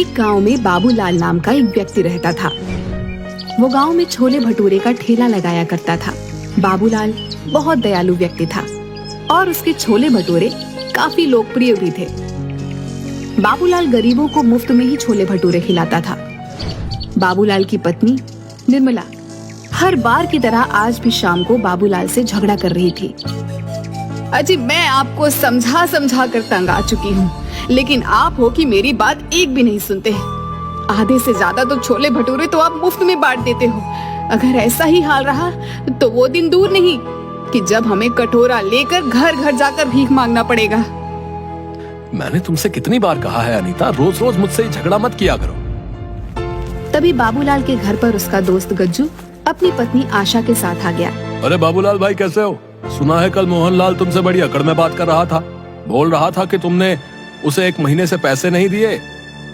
एक गांव में बाबूलाल नाम का एक व्यक्ति रहता था। वो गांव में छोले भटूरे का ठेला लगाया करता था। बाबूलाल बहुत दयालु व्यक्ति था और उसके छोले भटूरे काफी लोकप्रिय भी थे। बाबूलाल गरीबों को मुफ्त में ही छोले भटूरे खिलाता था। बाबूलाल की पत्नी निर्मला हर बार की तरह आज भी शाम को बाबूलाल से झगड़ा कर रही थी। अजी, मैं आपको समझा समझा कर तंग आ चुकी हूँ, लेकिन आप हो कि मेरी बात एक भी नहीं सुनते। आधे से ज्यादा तो छोले भटूरे तो आप मुफ्त में बांट देते हो। अगर ऐसा ही हाल रहा तो वो दिन दूर नहीं कि जब हमें कटोरा लेकर घर घर जाकर भीख मांगना पड़ेगा। मैंने तुमसे कितनी बार कहा है अनीता, रोज रोज मुझसे झगड़ा मत किया करो। तभी बाबूलाल के घर पर उसका दोस्त गज्जू अपनी पत्नी आशा के साथ आ गया। अरे बाबूलाल भाई, कैसे हो? सुना है कल मोहनलाल तुमसे बड़ी अकड़ में बात कर रहा था। बोल रहा था कि तुमने उसे 1 महीने से पैसे नहीं दिए।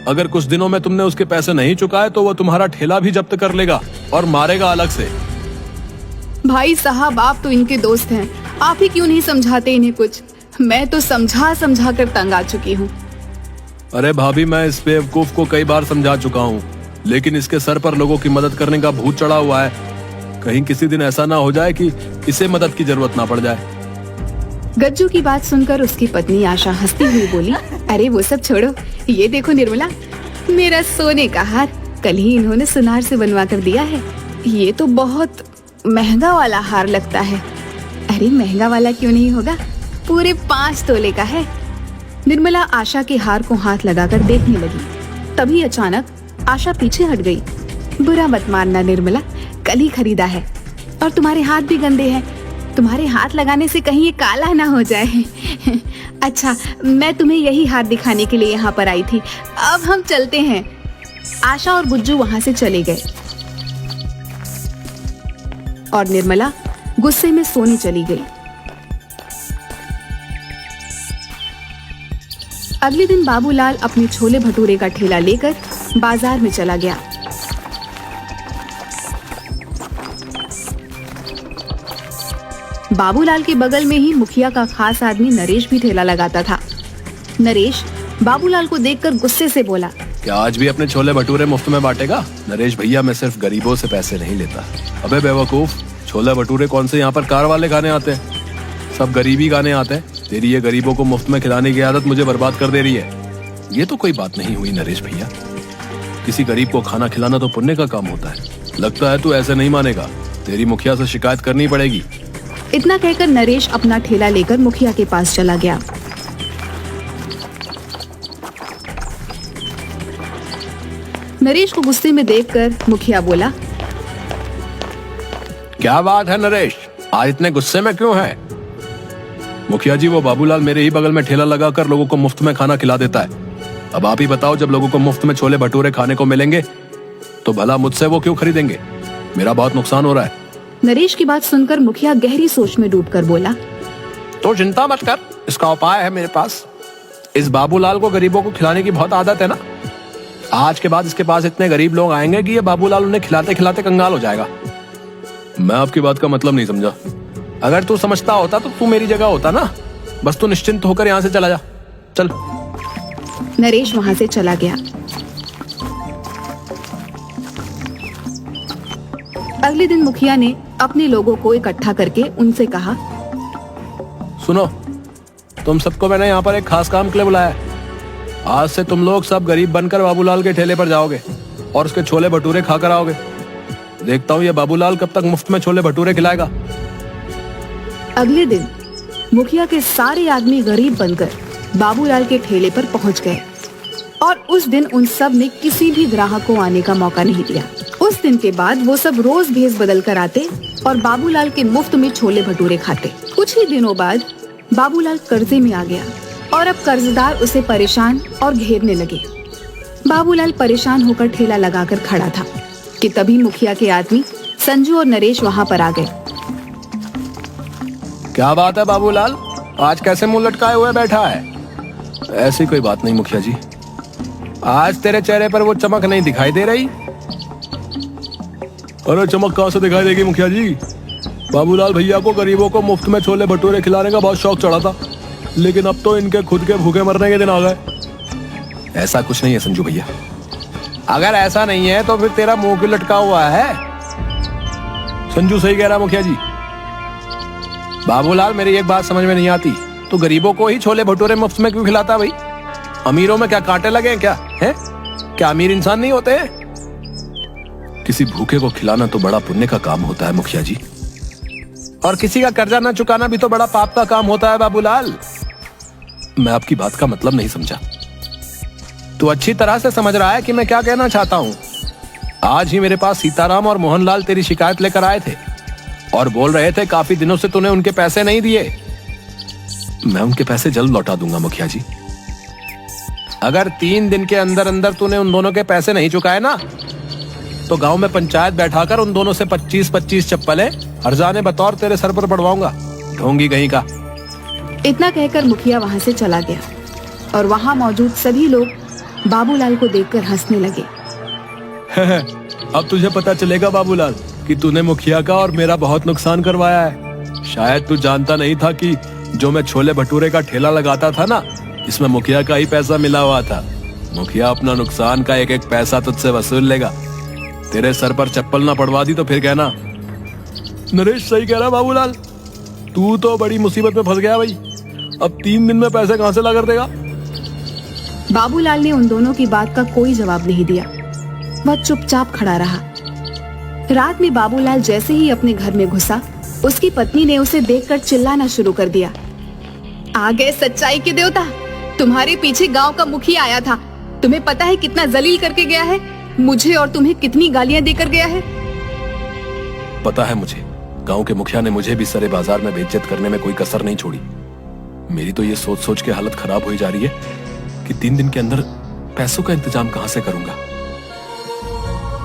अगर कुछ दिनों में तुमने उसके पैसे नहीं चुकाए तो वो तुम्हारा ठेला भी जब्त कर लेगा और मारेगा अलग से। भाई साहब, आप तो इनके दोस्त हैं, आप ही क्यों नहीं समझाते इन्हें कुछ? मैं तो समझा समझा कर तंग आ चुकी हूँ। अरे भाभी, मैं इस बेवकूफ को कई बार समझा चुका हूँ, लेकिन इसके सर पर लोगों की मदद करने का भूत चढ़ा हुआ है। कहीं किसी दिन ऐसा ना हो जाए कि इसे मदद की जरूरत ना पड़ जाए। गज्जू की बात सुनकर उसकी पत्नी आशा हंसती हुई बोली, अरे वो सब छोड़ो, ये देखो निर्मला, मेरा सोने का हार कल ही इन्होंने सुनार से बनवा कर दिया है। ये तो बहुत महंगा वाला हार लगता है। अरे महंगा वाला क्यों नहीं होगा, पूरे 5 तोले का है। निर्मला आशा के हार को हाथ लगाकर देखने लगी। तभी अचानक आशा पीछे हट गई। बुरा मत मानना निर्मला, कल ही खरीदा है और तुम्हारे हाथ भी गंदे हैं। तुम्हारे हाथ लगाने से कहीं ये काला ना हो जाए। अच्छा, मैं तुम्हें यही हार दिखाने के लिए यहाँ पर आई थी। अब हम चलते हैं। आशा और गुज्जू वहाँ से चले गए और निर्मला गुस्से में सोने चली गई। अगले दिन बाबूलाल अपने छोले भटूरे का ठेला लेकर बाजार में चला गया। बाबूलाल के बगल में ही मुखिया का खास आदमी नरेश भी ठेला लगाता था। नरेश बाबूलाल को देखकर गुस्से से बोला, क्या आज भी अपने छोले भटूरे मुफ्त में बांटेगा? नरेश भैया, मैं सिर्फ गरीबों से पैसे नहीं लेता। अबे बेवकूफ, छोले भटूरे कौन से यहाँ पर कार वाले खाने आते हैं? सब गरीबी खाने आते हैं। तेरी ये गरीबों को मुफ्त में खिलाने की आदत मुझे बर्बाद कर दे रही है। ये तो कोई बात नहीं हुई नरेश भैया। किसी गरीब को खाना खिलाना तो पुण्य का काम होता है। लगता है तू ऐसे नहीं मानेगा। तेरी मुखिया से शिकायत करनी पड़ेगी। इतना कहकर नरेश अपना ठेला लेकर मुखिया के पास चला गया। नरेश को गुस्से में देखकर मुखिया बोला, क्या बात है नरेश, आज इतने गुस्से में क्यों है? मुखिया जी, वो बाबूलाल मेरे ही बगल में ठेला लगाकर लोगों को मुफ्त में खाना खिला देता है। अब आप ही बताओ, जब लोगों को मुफ्त में छोले भटूरे खाने को मिलेंगे तो भला मुझसे वो क्यों खरीदेंगे? मेरा बहुत नुकसान हो रहा है। नरेश की बात सुनकर मुखिया गहरी सोच में डूबकर बोला, तो चिंता मत कर, इसका उपाय है मेरे पास। इस बाबूलाल को गरीबों को खिलाने की बहुत आदत है ना। आज के बाद इसके पास इतने गरीब लोग आएंगे कि ये बाबूलाल उन्हें खिलाते खिलाते कंगाल हो जाएगा। मैं आपकी बात का मतलब नहीं समझा। अगर तू समझता होता तो तू मेरी जगह होता ना। बस तू निश्चिंत होकर यहाँ से चला जा। चल। नरेश वहाँ से चला गया। अगले दिन मुखिया ने अपने लोगों को इकट्ठा करके उनसे कहा, सुनो, तुम सबको मैंने यहाँ पर एक खास काम के लिए बुलाया है। आज से तुम लोग सब गरीब बनकर बाबूलाल के ठेले पर जाओगे और उसके छोले भटूरे खाकर आओगे। देखता हूँ ये बाबूलाल कब तक मुफ्त में छोले भटूरे खिलाएगा। अगले दिन मुखिया के सारे आदमी गरीब बनकर बाबूलाल के ठेले पर पहुंच गए और उस दिन उन सब ने किसी भी ग्राहक को आने का मौका नहीं दिया। उस दिन के बाद वो सब रोज भेस बदल कर आते और बाबूलाल के मुफ्त में छोले भटूरे खाते। कुछ ही दिनों बाद बाबूलाल कर्जे में आ गया और अब कर्जदार उसे परेशान और घेरने लगे। बाबूलाल परेशान होकर ठेला लगाकर खड़ा था कि तभी मुखिया के आदमी संजू और नरेश वहाँ पर आ गए। क्या बात है बाबूलाल, आज कैसे मुंह लटकाए हुए बैठा है? ऐसी कोई बात नहीं मुखिया जी, आज तेरे चेहरे पर वो चमक नहीं दिखाई दे रही। अरे चमक कहाँ से दिखाई देगी मुखिया जी? बाबूलाल भैया को गरीबों को मुफ्त में छोले भटूरे खिलाने का बहुत शौक चढ़ा था, लेकिन अब तो इनके खुद के भूखे मरने के दिन आ गए। ऐसा कुछ नहीं है संजू भैया, अगर ऐसा नहीं है तो फिर तेरा मुंह क्यों लटका हुआ है? संजू सही कह रहा मुखिया जी। बाबूलाल, मेरी एक बात समझ में नहीं आती, तो गरीबों को ही छोले भटूरे मुफ्त में क्यों खिलाता भाई? अमीरों में क्या कांटे लगे हैं क्या? हैं? क्या अमीर इंसान नहीं होते हैं? किसी भूखे को खिलाना तो बड़ा पुण्य का काम होता है मुखिया जी, और किसी का कर्जा न चुकाना भी तो बड़ा पाप का काम होता है बाबूलाल। मैं आपकी बात का मतलब नहीं समझा। तू अच्छी तरह से समझ रहा है कि मैं क्या कहना चाहता हूं। आज ही मेरे पास सीताराम और मोहनलाल तेरी शिकायत लेकर आए थे और बोल रहे थे काफी दिनों से तूने उनके पैसे नहीं दिए। मैं उनके पैसे जल्द लौटा दूंगा मुखिया जी। अगर 3 दिन के अंदर अंदर तूने उन दोनों के पैसे नहीं चुकाए ना, तो गांव में पंचायत बैठाकर उन दोनों से 25-25 चप्पलें हर्जाने बतौर तेरे सर पर पड़वाऊंगा, ढोंगी कहीं का। इतना कहकर मुखिया वहां से चला गया और वहां मौजूद सभी लोग बाबूलाल को देखकर हंसने लगे। अब तुझे पता चलेगा बाबूलाल कि तूने मुखिया का और मेरा बहुत नुकसान करवाया है। शायद तू जानता नहीं था कि जो मैं छोले भटूरे का ठेला लगाता था ना, इसमें मुखिया का ही पैसा मिला हुआ था। मुखिया अपना नुकसान का एक एक पैसा तुझसे वसूल लेगा। तेरे सर पर चप्पल ना पड़वा दी तो फिर कहना। नरेश सही कह रहा बाबूलाल, तू तो बड़ी मुसीबत में फंस गया भाई। अब 3 दिन में पैसे कहां से ला कर देगा? बाबूलाल ने उन दोनों की बात का कोई जवाब नहीं दिया। वह चुपचाप खड़ा रहा। रात में बाबूलाल जैसे ही अपने घर में घुसा, उसकी पत्नी ने उसे देखकर चिल्लाना शुरू कर दिया। आ गए सच्चाई के देवता, तुम्हारे पीछे गांव का मुखिया आया था। तुम्हें पता है कितना जलील करके गया है, मुझे और तुम्हें कितनी गालियां देकर गया है। पता है मुझे, गांव के मुखिया ने मुझे भी सरे बाजार में बेइज्जत करने में कोई कसर नहीं छोड़ी। मेरी तो ये सोच सोच के हालत खराब हुई जा रही है कि 3 दिन के अंदर पैसों का इंतजाम कहां से करूंगा।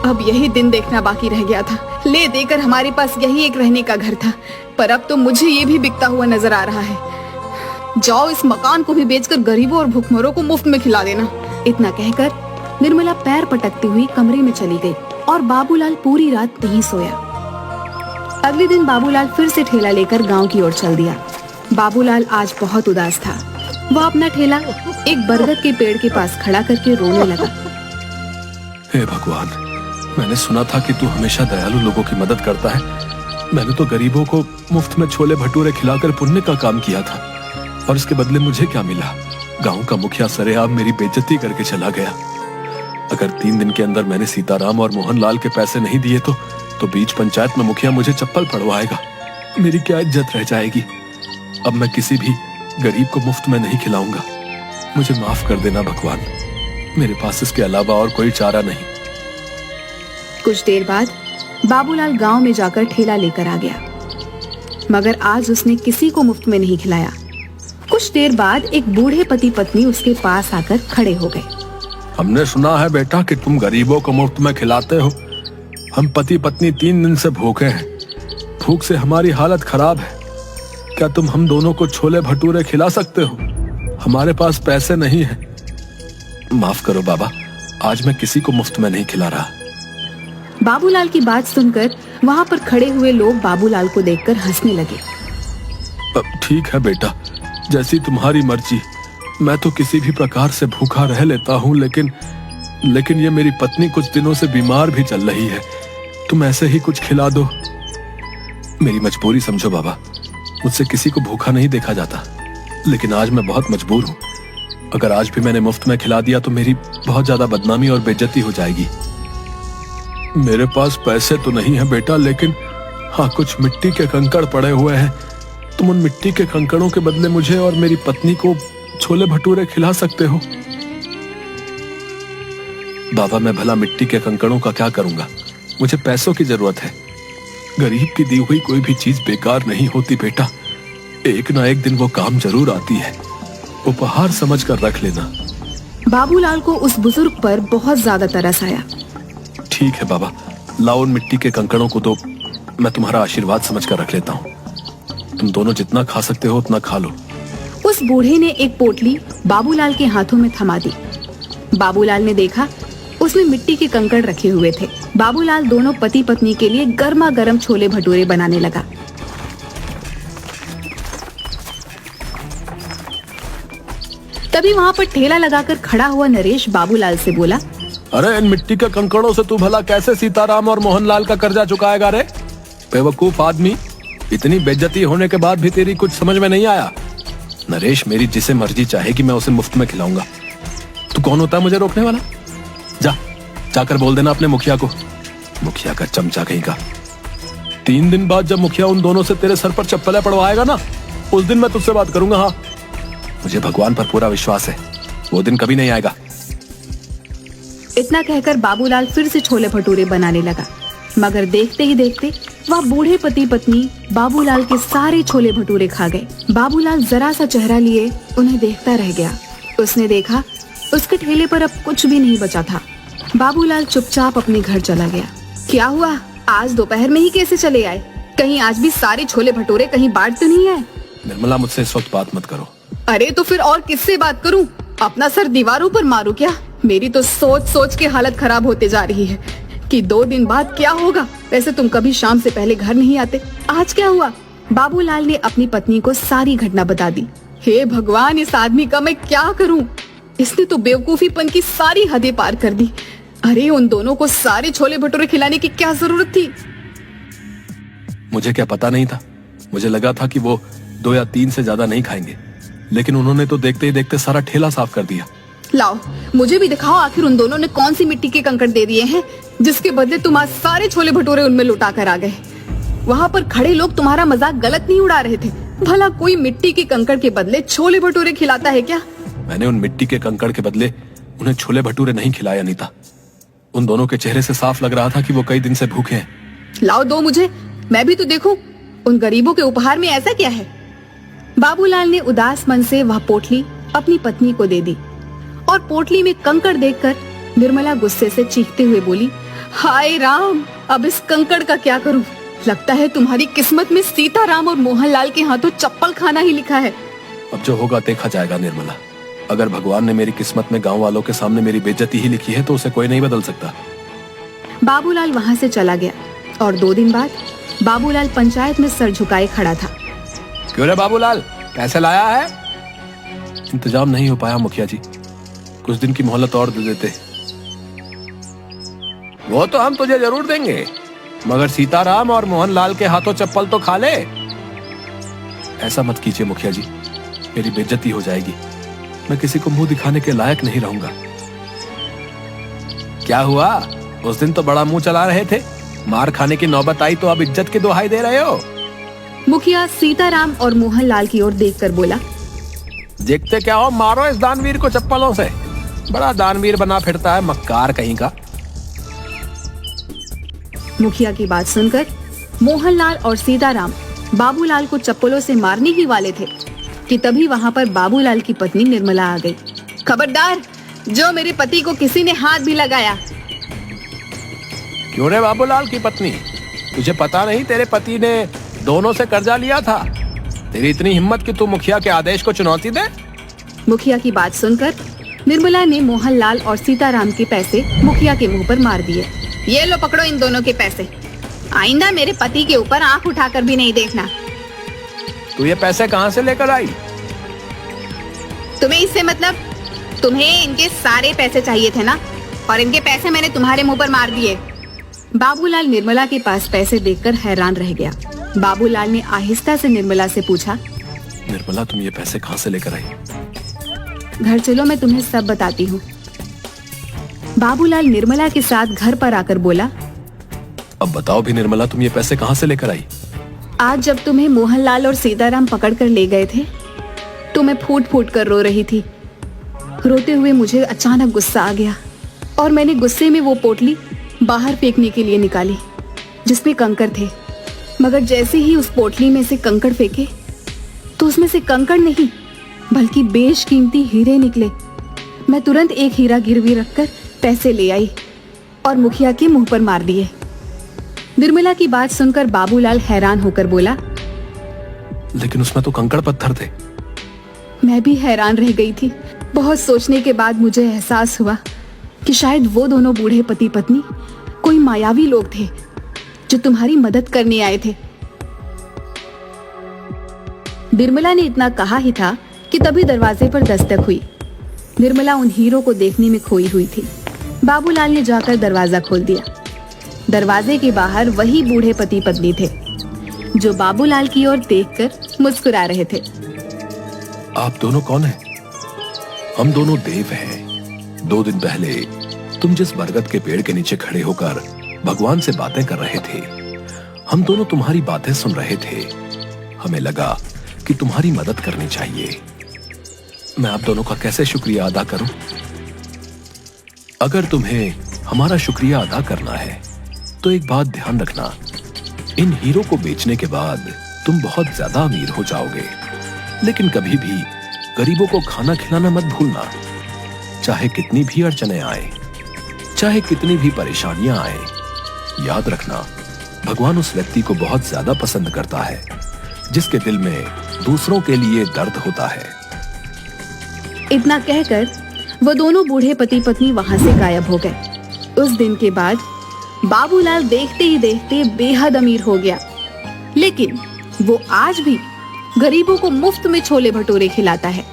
अब यही दिन देखना बाकी रह गया था। ले देकर हमारे पास यही एक रहने का घर था, पर अब तो मुझे ये भी बिकता हुआ नजर आ रहा है। जाओ, इस मकान को भी बेचकर गरीबों और भूखमरों को मुफ्त में खिला देना। इतना कहकर निर्मला पैर पटकती हुई कमरे में चली गई और बाबूलाल पूरी रात नहीं सोया। अगले दिन बाबूलाल फिर से ठेला लेकर गांव की ओर चल दिया। बाबूलाल आज बहुत उदास था। वह अपना ठेला एक बरगद के पेड़ के पास खड़ा करके रोने लगा। हे भगवान, मैंने सुना था कि तू हमेशा दयालु लोगों की मदद करता है। मैंने तो गरीबों को मुफ्त में छोले भटूरे खिलाकर पुण्य का काम किया था, और इसके बदले मुझे क्या मिला? गांव का मुखिया सरेआम मेरी बेइज्जती करके चला गया। अगर 3 दिन के अंदर मैंने सीताराम और मोहनलाल के पैसे नहीं दिए तो बीच पंचायत में मुखिया मुझे चप्पल पड़वाएगा। मेरी क्या इज्जत रह जाएगी। अब मैं किसी भी गरीब को मुफ्त में नहीं खिलाऊंगा। मुझे माफ कर देना भगवान, मेरे पास इसके अलावा और कोई चारा नहीं। कुछ देर बाद बाबूलाल गांव में जाकर ठेला लेकर आ गया, मगर आज उसने किसी को मुफ्त में नहीं खिलाया। कुछ देर बाद एक बूढ़े पति पत्नी उसके पास आकर खड़े हो गए। हमने सुना है बेटा कि तुम गरीबों को मुफ्त में खिलाते हो। हम पति पत्नी 3 दिन से भूखे हैं। भूख से हमारी हालत खराब है। क्या तुम हम दोनों को छोले भटूरे खिला सकते हो? हमारे पास पैसे नहीं है। माफ करो बाबा, आज मैं किसी को मुफ्त में नहीं खिला रहा। बाबूलाल की बात सुनकर वहां पर खड़े हुए लोग बाबूलाल को देखकर हंसने लगे। ठीक है बेटा, जैसी तुम्हारी मर्जी। मैं तो किसी भी प्रकार से भूखा रह लेता हूँ, लेकिन ये मेरी पत्नी कुछ दिनों से बीमार भी चल रही है। तुम ऐसे ही कुछ खिला दो। मेरी मजबूरी समझो बाबा, मुझसे किसी को भूखा नहीं देखा जाता, लेकिन आज मैं बहुत मजबूर हूँ। अगर आज भी मैंने मुफ्त में खिला दिया तो मेरी बहुत ज्यादा बदनामी और बेइज्जती हो जाएगी। मेरे पास पैसे तो नहीं है बेटा, लेकिन हाँ, कुछ मिट्टी के कंकड़ पड़े हुए हैं। तुम उन मिट्टी के कंकड़ों के बदले मुझे और मेरी पत्नी को छोले भटूरे खिला सकते हो। बाबा, मैं भला मिट्टी के कंकड़ों का क्या करूंगा? मुझे पैसों की जरूरत है। गरीब की दी हुई कोई भी चीज बेकार नहीं होती बेटा। एक ना एक दिन वो काम जरूर आती है। उपहार समझ कर रख लेना। बाबूलाल को उस बुजुर्ग पर बहुत ज्यादा तरस आया। ठीक है बाबा, लाओ उन मिट्टी के कंकड़ों को तो मैं तुम्हारा आशीर्वाद समझ कर रख लेता हूँ। तुम दोनों जितना खा सकते हो उतना खा लो। उस बूढ़े ने एक पोटली बाबूलाल के हाथों में थमा दी। बाबूलाल ने देखा उसमें मिट्टी के कंकड़ रखे हुए थे। बाबूलाल दोनों पति पत्नी के लिए गर्मा गर्म छोले भटूरे बनाने लगा। तभी वहाँ पर ठेला लगाकर खड़ा हुआ नरेश बाबूलाल से बोला, अरे इन मिट्टी के कंकड़ों से तू भला कैसे सीताराम और मोहनलाल का कर्जा चुकाएगा रे? बेवकूफ आदमी, इतनी बेइज्जती होने के बाद भी तेरी कुछ समझ में नहीं आया? नरेश, मेरी जिसे मर्जी चाहेगी मैं उसे मुफ्त में खिलाऊंगा। तू कौन होता है मुझे रोकने वाला? जाकर बोल देना अपने मुखिया को। मुखिया का चमचा कहीं का। 3 दिन बाद जब मुखिया उन दोनों से तेरे सर पर चप्पलें पड़वाएगा ना, उस दिन मैं तुझसे बात करूंगा। हाँ, मुझे भगवान पर पूरा विश्वास है, वो दिन कभी नहीं आएगा। इतना कहकर बाबूलाल फिर से छोले भटूरे बनाने लगा, मगर देखते ही देखते वह बूढ़े पति पत्नी बाबूलाल के सारे छोले भटूरे खा गए। बाबूलाल जरा सा चेहरा लिए उन्हें देखता रह गया। उसने देखा उसके ठेले पर अब कुछ भी नहीं बचा था। बाबूलाल चुपचाप अपने घर चला गया। क्या हुआ, आज दोपहर में ही कैसे चले आए? कहीं आज भी सारे छोले भटूरे कहीं बांट तो नहीं है? निर्मला, मुझसे इस वक्त बात मत करो। अरे तो फिर और किससे बात करूं? अपना सर दीवारों पर मारूं क्या? मेरी तो सोच सोच के हालत खराब होते जा रही है कि 2 दिन बाद क्या होगा। वैसे तुम कभी शाम से पहले घर नहीं आते, आज क्या हुआ? बाबूलाल ने अपनी पत्नी को सारी घटना बता दी। हे भगवान, इस आदमी का मैं क्या करूं? इसने तो बेवकूफीपन की सारी हदें पार कर दी। अरे उन दोनों को सारे छोले भटूरे खिलाने की क्या जरूरत थी? मुझे क्या पता नहीं था? मुझे लगा था कि वो 2 या 3 से ज्यादा नहीं खाएंगे, लेकिन उन्होंने तो देखते ही देखते सारा ठेला साफ कर दिया। लाओ, मुझे भी दिखाओ आखिर उन दोनों ने कौन सी मिट्टी के कंकड़ दे दिए हैं जिसके बदले तुम आज सारे छोले भटूरे उनमें लुटा कर आ गए। वहाँ पर खड़े लोग तुम्हारा मजाक गलत नहीं उड़ा रहे थे। भला कोई मिट्टी के कंकड़ के बदले छोले भटूरे खिलाता है क्या? मैंने उन मिट्टी के कंकड़ के बदले उन्हें छोले भटूरे नहीं खिलाया अनीता। उन दोनों के चेहरे से साफ लग रहा था कि वो कई दिन से भूखे हैं। लाओ दो मुझे, मैं भी तो देखूं उन गरीबों के उपहार में ऐसा क्या है। बाबूलाल ने उदास मन से वह पोटली अपनी पत्नी को दे दी और पोटली में कंकड़ देखकर निर्मला गुस्से से चीखते हुए बोली, हाय राम, अब इस कंकड़ का क्या करूं? लगता है तुम्हारी किस्मत में सीताराम और मोहनलाल के हाथों चप्पल खाना ही लिखा है। अब जो होगा देखा जाएगा निर्मला। अगर भगवान ने मेरी किस्मत में गांव वालों के सामने मेरी बेइज्जती ही लिखी है तो उसे कोई नहीं बदल सकता। बाबूलाल वहाँ से चला गया और 2 दिन बाद बाबूलाल पंचायत में सर झुकाए खड़ा था। क्यों रे बाबूलाल, पैसे लाया है? इंतजाम नहीं हो पाया मुखिया जी, कुछ दिन की मोहलत और दे देते। वो तो हम तुझे जरूर देंगे, मगर सीताराम और मोहनलाल के हाथों चप्पल तो खा ले। ऐसा मत कीजिए मुखिया जी, मेरी बेइज्जती हो जाएगी। मैं किसी को मुंह दिखाने के लायक नहीं रहूंगा। क्या हुआ, उस दिन तो बड़ा मुंह चला रहे थे, मार खाने की नौबत आई तो अब इज्जत की दुहाई दे रहे हो? मुखिया सीताराम और मोहनलाल की ओर देखकर बोला, देखते क्या हो, मारो इस दानवीर को चप्पलों से। बड़ा दानवीर बना फिरता है, मक्कार कहीं का। मुखिया की बात सुनकर मोहनलाल और सीताराम बाबूलाल को चप्पलों से मारने ही वाले थे कि तभी वहाँ पर बाबूलाल की पत्नी निर्मला आ गई। खबरदार, जो मेरे पति को किसी ने हाथ भी लगाया। क्यों रे बाबूलाल की पत्नी, तुझे पता नहीं तेरे पति ने दोनों से कर्जा लिया था? तेरी इतनी हिम्मत कि तू मुखिया के आदेश को चुनौती दे? मुखिया की बात सुनकर निर्मला ने मोहनलाल और सीताराम के पैसे मुखिया के मुंह पर मार दिए। ये लो, पकड़ो इन दोनों के पैसे। आइंदा मेरे पति के ऊपर आंख उठाकर भी नहीं देखना। तू ये पैसे कहाँ से लेकर आई? तुम्हें इससे मतलब? तुम्हें इनके सारे पैसे चाहिए थे ना, और इनके पैसे मैंने तुम्हारे मुंह पर मार दिए। बाबूलाल निर्मला के पास पैसे देखकर हैरान रह गया। बाबूलाल ने आहिस्ता से निर्मला से पूछा, निर्मला, तुम ये पैसे कहाँ से लेकर आई? घर चलो, मैं तुम्हें सब बताती हूँ। बाबूलाल निर्मला के साथ घर पर आकर बोला, अब बताओ भी निर्मला, तुम ये पैसे कहाँ से लेकर आई? आज जब तुम्हें मोहनलाल और सीताराम पकड़कर ले गए थे तो मैं फूट फूट कर रो रही थी। रोते हुए मुझे अचानक गुस्सा आ गया और मैंने गुस्से में वो पोटली बाहर फेंकने के लिए निकाली जिसमें कंकड़ थे। मगर जैसे ही उस पोटली में से कंकड़ फेंके तो उसमें से कंकड़ नहीं बल्कि बेशकीमती हीरे निकले। मैं तुरंत एक हीरा गिरवी रखकर पैसे ले आई और मुखिया के मुंह पर मार दिए। निर्मला की बात सुनकर बाबूलाल हैरान होकर बोला, लेकिन उसमें तो कंकड़ पत्थर थे। मैं भी हैरान रह गई थी। बहुत सोचने के बाद मुझे एहसास हुआ कि शायद वो दोनों बूढ़े पति पत्नी कोई मायावी लोग थे जो तुम्हारी मदद करने आए थे। निर्मला ने इतना कहा ही था कि तभी दरवाजे पर दस्तक हुई। निर्मला उन हीरों को देखने में खोई हुई थी। बाबूलाल ने जाकर दरवाजा खोल दिया। दरवाजे के बाहर वही बूढ़े पति पत्नी थे जो बाबूलाल की ओर देखकर मुस्कुरा रहे थे। आप दोनों कौन हैं? हम दोनों देव हैं। 2 दिन पहले तुम जिस बरगद के पेड़ के नीचे खड़े होकर भगवान से बातें कर रहे थे, हम दोनों तुम्हारी बातें सुन रहे थे। हमें लगा कि तुम्हारी मदद करनी चाहिए। मैं आप दोनों का कैसे शुक्रिया अदा करूं? अगर तुम्हें हमारा शुक्रिया अदा करना है तो एक बात ध्यान रखना, इन हीरो को बेचने के बाद तुम बहुत ज्यादा अमीर हो जाओगे, लेकिन कभी भी गरीबों को खाना खिलाना मत भूलना। चाहे कितनी भी अड़चने आए, चाहे कितनी भी परेशानियां आए, याद रखना भगवान उस व्यक्ति को बहुत ज्यादा पसंद करता है जिसके दिल में दूसरों के लिए दर्द होता है। इतना कहकर वो दोनों बूढ़े पति पत्नी वहां से गायब हो गए। उस दिन के बाद बाबूलाल देखते ही देखते बेहद अमीर हो गया, लेकिन वो आज भी गरीबों को मुफ्त में छोले भटूरे खिलाता है।